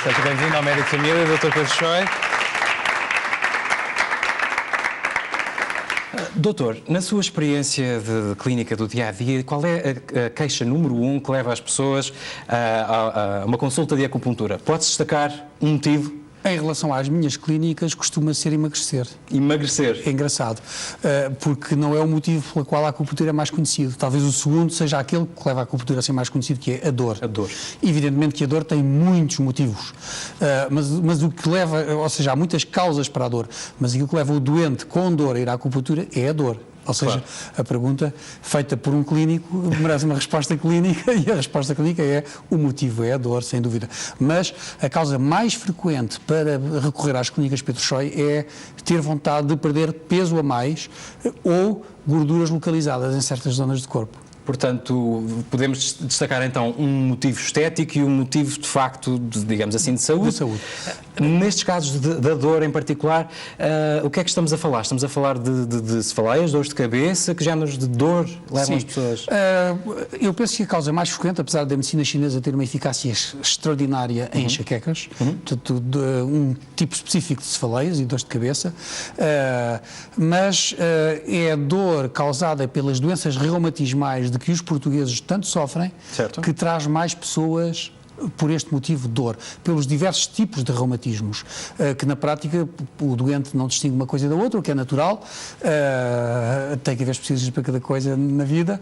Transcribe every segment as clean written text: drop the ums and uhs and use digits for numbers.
Seja bem-vindo ao Médico de Família, Dr. Pedro Choi. Doutor, na sua experiência de clínica do dia-a-dia, qual é a queixa número 1 que leva as pessoas a uma consulta de acupuntura? Pode-se destacar um motivo? Em relação às minhas clínicas, costuma ser emagrecer. Emagrecer? É engraçado, porque não é o motivo pelo qual a acupuntura é mais conhecido. Talvez o segundo seja aquele que leva a acupuntura a ser mais conhecido, que é a dor. A dor. Evidentemente que a dor tem muitos motivos, mas o que leva, ou seja, há muitas causas para a dor, mas aquilo que leva o doente com dor a ir à acupuntura é a dor. Ou seja, claro, a pergunta feita por um clínico merece uma resposta clínica e a resposta clínica é o motivo é a dor, sem dúvida. Mas a causa mais frequente para recorrer às clínicas Pedro Choi é ter vontade de perder peso a mais ou gorduras localizadas em certas zonas do corpo. Portanto, podemos destacar então um motivo estético e um motivo de facto, digamos assim, de saúde. De saúde. Nestes casos da dor em particular, o que é que estamos a falar? Estamos a falar de cefaleias, dores de cabeça, que géneros de dor levam as pessoas? Eu penso que a causa mais frequente, apesar da medicina chinesa ter uma eficácia extraordinária em enxaquecas, um tipo específico de cefaleias e dores de cabeça, mas é a dor causada pelas doenças reumatismais de que os portugueses tanto sofrem, certo, que traz mais pessoas por este motivo de dor, pelos diversos tipos de reumatismos, que na prática o doente não distingue uma coisa da outra, o que é natural, tem que haver especialistas para cada coisa na vida,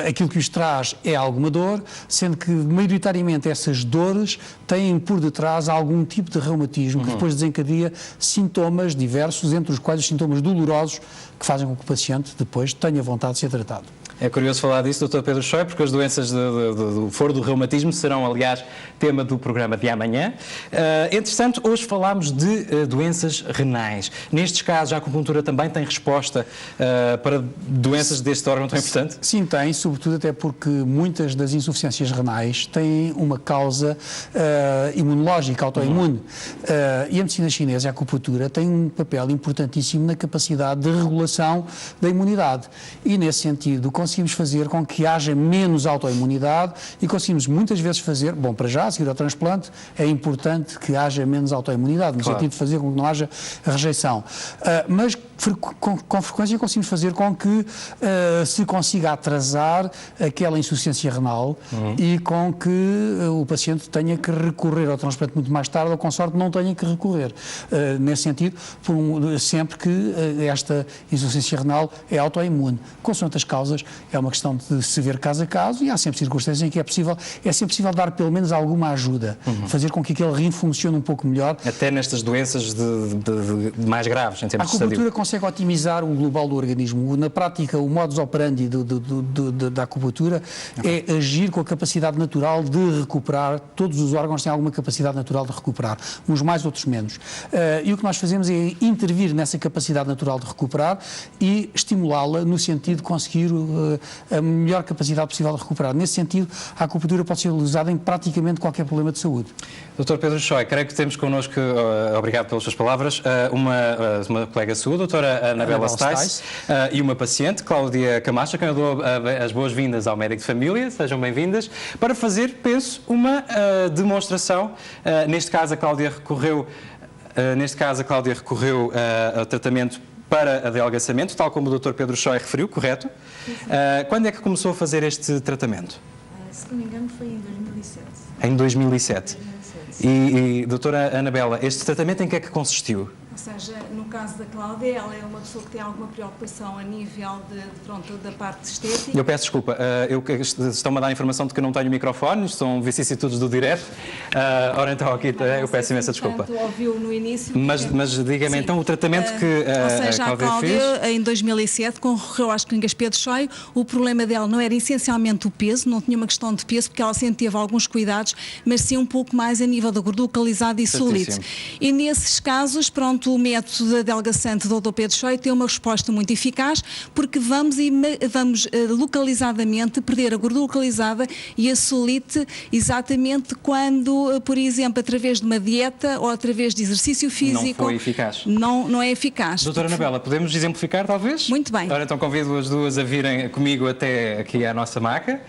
aquilo que os traz é alguma dor, sendo que maioritariamente essas dores têm por detrás algum tipo de reumatismo, que depois desencadeia sintomas diversos, entre os quais os sintomas dolorosos, que fazem com que o paciente depois tenha vontade de ser tratado. É curioso falar disso, Dr. Pedro Choi, porque as doenças do foro do reumatismo serão, aliás, tema do programa de amanhã. Entretanto, hoje falámos de doenças renais. Nestes casos, a acupuntura também tem resposta para doenças deste órgão tão importante? Sim, tem, sobretudo até porque muitas das insuficiências renais têm uma causa imunológica, autoimune. E a medicina chinesa, a acupuntura, tem um papel importantíssimo na capacidade de regulação da imunidade. E, nesse sentido, conseguimos fazer com que haja menos autoimunidade e conseguimos muitas vezes fazer, bom, para já, a seguir ao transplante, é importante que haja menos autoimunidade, no sentido de fazer com que não haja rejeição. Mas com frequência conseguimos fazer com que se consiga atrasar aquela insuficiência renal e com que o paciente tenha que recorrer ao transplante muito mais tarde ou, com sorte, não tenha que recorrer. Nesse sentido, sempre que esta insuficiência renal é autoimune. Consoante as causas, é uma questão de se ver caso a caso e há sempre circunstâncias em que é sempre possível dar pelo menos alguma ajuda, fazer com que aquele rim funcione um pouco melhor. Até nestas doenças de mais graves, em termos de estadio. A acupuntura consegue otimizar o global do organismo. Na prática, o modus operandi da acupuntura é agir com a capacidade natural de recuperar. Todos os órgãos têm alguma capacidade natural de recuperar, uns mais, outros menos. E o que nós fazemos é intervir nessa capacidade natural de recuperar e estimulá-la no sentido de conseguir a melhor capacidade possível de recuperar. Nesse sentido, a acupuntura pode ser usada em praticamente qualquer problema de saúde. Dr. Pedro Choi, creio que temos connosco, obrigado pelas suas palavras, uma colega sua, doutora Anabela Stice, e uma paciente, Cláudia Camacho, a quem eu dou as boas-vindas ao Médico de Família, sejam bem-vindas, para fazer, penso, uma demonstração. Neste caso, a Cláudia recorreu ao tratamento para adelgaçamento, tal como o Dr. Pedro Choi referiu, correto? Quando é que começou a fazer este tratamento? Se não me engano, foi em 2007. Em 2007. E doutora Anabela, este tratamento em que é que consistiu? Ou seja, no caso da Cláudia, ela é uma pessoa que tem alguma preocupação a nível da parte estética. Eu peço desculpa, estão-me a dar a informação de que não tenho microfone, são vicissitudes do direto. Ora então, aqui eu peço imensa desculpa. Ouviu no início. Mas diga-me então o tratamento que a Cláudia fez. Em 2007, concorreu às clínicas Pedro Choi. O problema dela não era essencialmente o peso, não tinha uma questão de peso, porque ela sempre teve alguns cuidados, mas sim um pouco mais a nível da gordura localizada e solite. E nesses casos, pronto, o método de adelgaçante do Dr. Pedro Choi tem uma resposta muito eficaz, porque vamos localizadamente perder a gordura localizada e a solite exatamente quando, por exemplo, através de uma dieta ou através de exercício físico. Não foi eficaz. Não é eficaz. Doutora Anabela, podemos exemplificar talvez? Muito bem. Ora então convido as duas a virem comigo até aqui à nossa maca.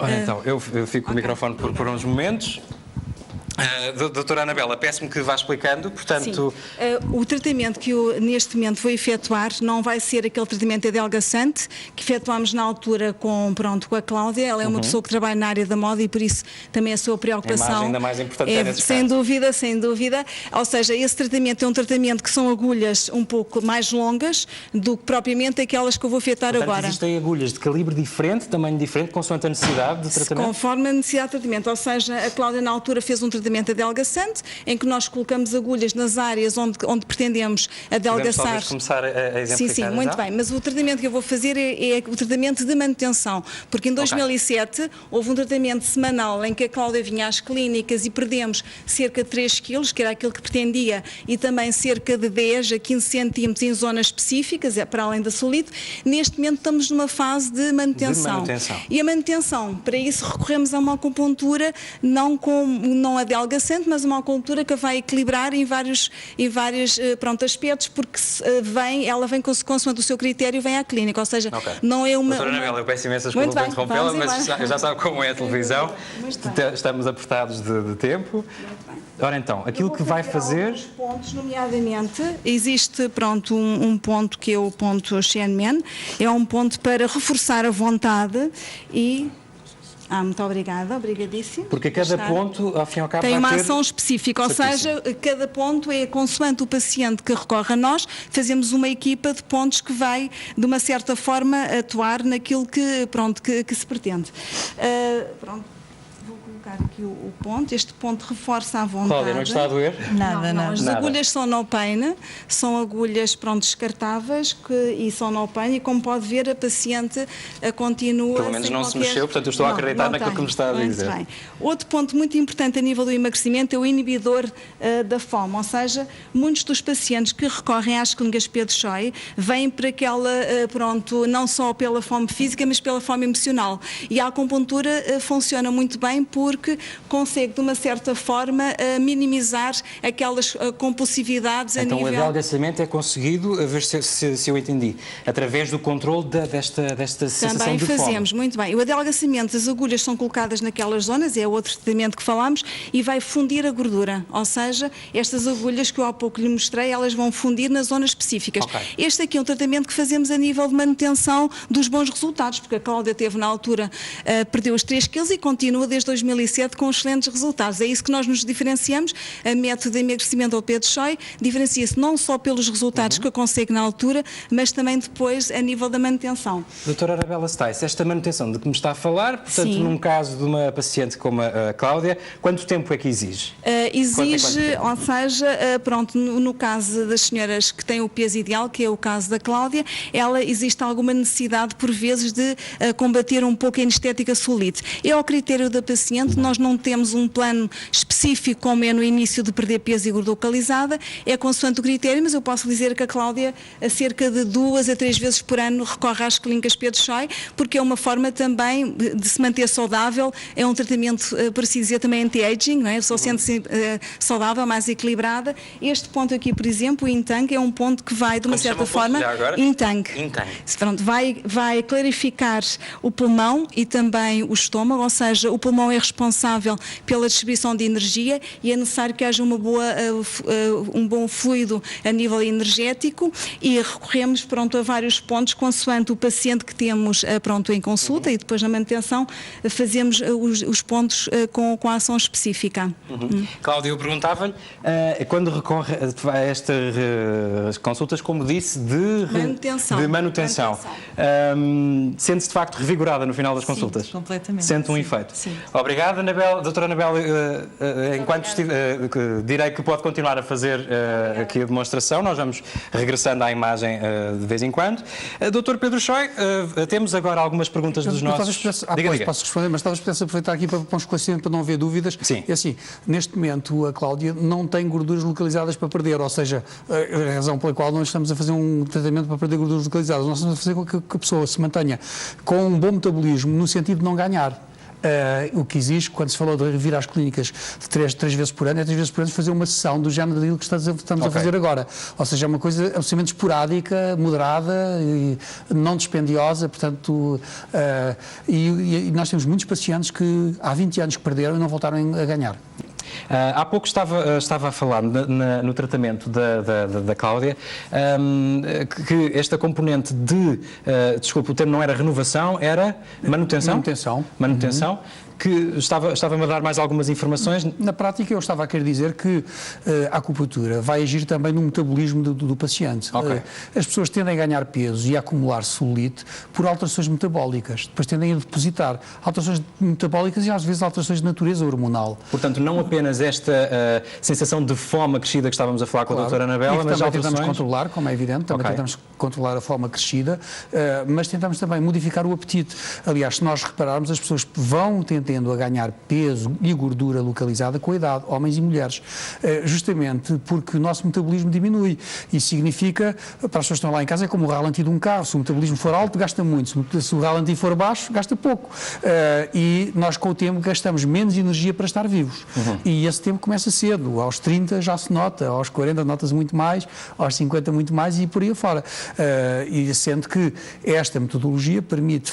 Ora, então, eu fico com o microfone por uns momentos. Doutora Anabela, peço-me que vá explicando, portanto... Sim. O tratamento que eu neste momento vou efetuar não vai ser aquele tratamento adelgaçante que efetuámos na altura com a Cláudia. Ela é uma pessoa que trabalha na área da moda e por isso também a sua preocupação... A imagem ainda mais importante é nesses sem dúvida, sem dúvida. Ou seja, esse tratamento é um tratamento que são agulhas um pouco mais longas do que propriamente aquelas que eu vou efetuar agora. Existem agulhas de calibre diferente, tamanho diferente, consoante a necessidade de tratamento? Conforme a necessidade de tratamento. Ou seja, a Cláudia na altura fez um tratamento adelgaçante, em que nós colocamos agulhas nas áreas onde pretendemos adelgaçar. Podemos começar a exemplificar. Sim, muito bem, mas o tratamento que eu vou fazer é o tratamento de manutenção, porque em 2007 houve um tratamento semanal em que a Cláudia vinha às clínicas e perdemos cerca de 3 quilos, que era aquilo que pretendia, e também cerca de 10 a 15 centímetros em zonas específicas, para além da solite. Neste momento estamos numa fase de manutenção. E a manutenção, para isso recorremos a uma acupuntura não adelgacente, mas uma acupuntura que vai equilibrar em vários aspectos, porque ela vem consoante o seu critério, vem à clínica, ou seja, não é uma... Doutora Anabela, eu peço imensas desculpas por interrompê-la, mas já sabe como é a televisão, estamos apertados de tempo. Ora então, aquilo que vai fazer... Pontos, nomeadamente, existe um ponto que é o ponto Shenmen, é um ponto para reforçar a vontade e... muito obrigada, obrigadíssimo. Porque cada ponto, ao fim e ao cabo, tem uma ação específica, ou seja, cada ponto é consoante o paciente que recorre a nós, fazemos uma equipa de pontos que vai, de uma certa forma, atuar naquilo que se pretende. Vou colocar aqui o ponto, este ponto reforça a vontade. Cláudia, não está a doer? Não. As agulhas são no pain, são agulhas descartáveis e são no pain, e como pode ver a paciente continua... Pelo menos não se mexeu, portanto eu estou a acreditar naquilo que me está a dizer. Muito bem. Outro ponto muito importante a nível do emagrecimento é o inibidor da fome, ou seja, muitos dos pacientes que recorrem às clínicas Pedro Choi vêm para aquela, não só pela fome física, mas pela fome emocional. E a acupuntura funciona muito bem porque consegue, de uma certa forma, minimizar aquelas compulsividades a nível... Então o adelgaçamento é conseguido, a ver se eu entendi, através do controle desta sensação de fome. Também fazemos, muito bem. O adelgaçamento, as agulhas são colocadas naquelas zonas, é outro tratamento que falámos, e vai fundir a gordura. Ou seja, estas agulhas que eu há pouco lhe mostrei, elas vão fundir nas zonas específicas. Este aqui é um tratamento que fazemos a nível de manutenção dos bons resultados, porque a Cláudia teve na altura, perdeu os 3 quilos e continua desde 2007 com excelentes resultados. É isso que nós nos diferenciamos. A método de emagrecimento ao Pedro Choi diferencia-se não só pelos resultados que eu consigo na altura, mas também depois a nível da manutenção. Doutora Anabela Stice, esta manutenção de que me está a falar, portanto, num caso de uma paciente como a Cláudia, quanto tempo é que exige? Exige, ou seja, no caso das senhoras que têm o peso ideal, que é o caso da Cláudia, existe alguma necessidade, por vezes, de combater um pouco a anestética solite. É ao critério da paciente, nós não temos um plano específico, como é no início de perder peso e gordura localizada, é consoante o critério, mas eu posso dizer que a Cláudia, cerca de 2 a 3 vezes por ano, recorre às clínicas Pedro Choi, porque é uma forma também de se manter saudável, é um tratamento, por assim dizer, também anti-aging, não é? A pessoa sente-se saudável, mais equilibrada. Este ponto aqui, por exemplo, o Intang, é um ponto que vai, de uma certa forma... Intang. Vai clarificar o pulmão e também o estômago, ou seja, o pulmão é responsável pela distribuição de energia e é necessário que haja um bom fluido a nível energético, e recorremos a vários pontos consoante o paciente que temos em consulta, e depois na manutenção fazemos os pontos com a ação específica. Cláudia, eu perguntava-lhe, quando recorre a estas consultas, como disse, de manutenção. Sente-se de facto revigorada no final das consultas? Sim, completamente. Sente um efeito? Sim. Obrigado, doutora Anabela. Enquanto direi que pode continuar a fazer aqui a demonstração, nós vamos regressando à imagem de vez em quando. Doutor Pedro Choi, temos agora algumas perguntas dos nossos... Posso responder, mas talvez pudesse aproveitar aqui para um esclarecimento, para não haver dúvidas. Sim. É assim, neste momento a Cláudia não tem gorduras localizadas para perder, ou seja, a razão pela qual nós estamos a fazer um tratamento para perder gorduras localizadas, nós estamos a fazer com que a pessoa se mantenha com um bom metabolismo, no sentido de não ganhar. O que exige, quando se falou de vir às clínicas de três vezes por ano, é 3 vezes por ano fazer uma sessão do género daquilo que estamos a fazer agora. Ou seja, é uma coisa absolutamente esporádica, moderada e não dispendiosa, portanto, e nós temos muitos pacientes que há 20 anos que perderam e não voltaram a ganhar. Há pouco estava a falar no tratamento da Cláudia que esta componente desculpe, o termo não era renovação, era manutenção. Manutenção. Que estava-me a dar mais algumas informações. Na prática, eu estava a querer dizer que a acupuntura vai agir também no metabolismo do paciente. Okay. As pessoas tendem a ganhar peso e a acumular celulite por alterações metabólicas. Depois tendem a depositar alterações metabólicas e às vezes alterações de natureza hormonal. Portanto, não apenas esta sensação de fome acrescida que estávamos a falar com a doutora Anabela, mas também tentamos controlar, como é evidente, também tentamos controlar a fome acrescida, mas tentamos também modificar o apetite. Aliás, se nós repararmos, as pessoas vão tendendo a ganhar peso e gordura localizada com a idade, homens e mulheres, justamente porque o nosso metabolismo diminui. Isso significa, para as pessoas que estão lá em casa, é como o ralenti de um carro. Se o metabolismo for alto, gasta muito. Se o ralenti for baixo, gasta pouco. E nós, com o tempo, gastamos menos energia para estar vivos. E esse tempo começa cedo. Aos 30 já se nota, aos 40 nota-se muito mais, aos 50 muito mais e por aí afora. E sendo que esta metodologia permite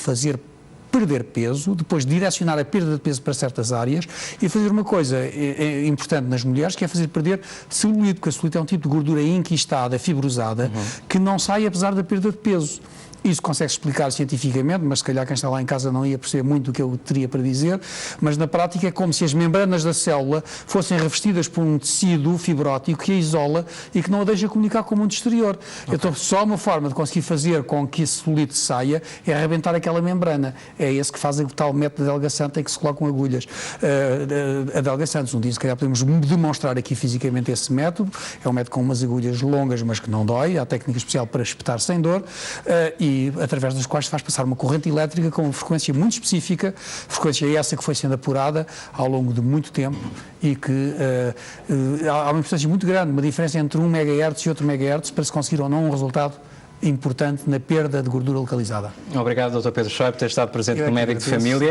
perder peso, depois direcionar a perda de peso para certas áreas e fazer uma coisa importante nas mulheres, que é fazer perder celulite, porque a celulite é um tipo de gordura enquistada, fibrosada, que não sai apesar da perda de peso. Isso consegue explicar cientificamente, mas se calhar quem está lá em casa não ia perceber muito do que eu teria para dizer, mas na prática é como se as membranas da célula fossem revestidas por um tecido fibrótico que a isola e que não a deixa comunicar com o mundo exterior. Então, só uma forma de conseguir fazer com que a celulite saia é arrebentar aquela membrana. É esse que faz o tal método de adelgaçante em que se colocam agulhas adelgaçantes. Um dia, se calhar, podemos demonstrar aqui fisicamente esse método. É um método com umas agulhas longas, mas que não dói. Há técnica especial para espetar sem dor. E através das quais se faz passar uma corrente elétrica com uma frequência muito específica, frequência essa que foi sendo apurada ao longo de muito tempo e que há uma importância muito grande, uma diferença entre 1 MHz e outro MHz para se conseguir ou não um resultado importante na perda de gordura localizada. Obrigado, Dr. Pedro Schoib, por ter estado presente no Médico de Família.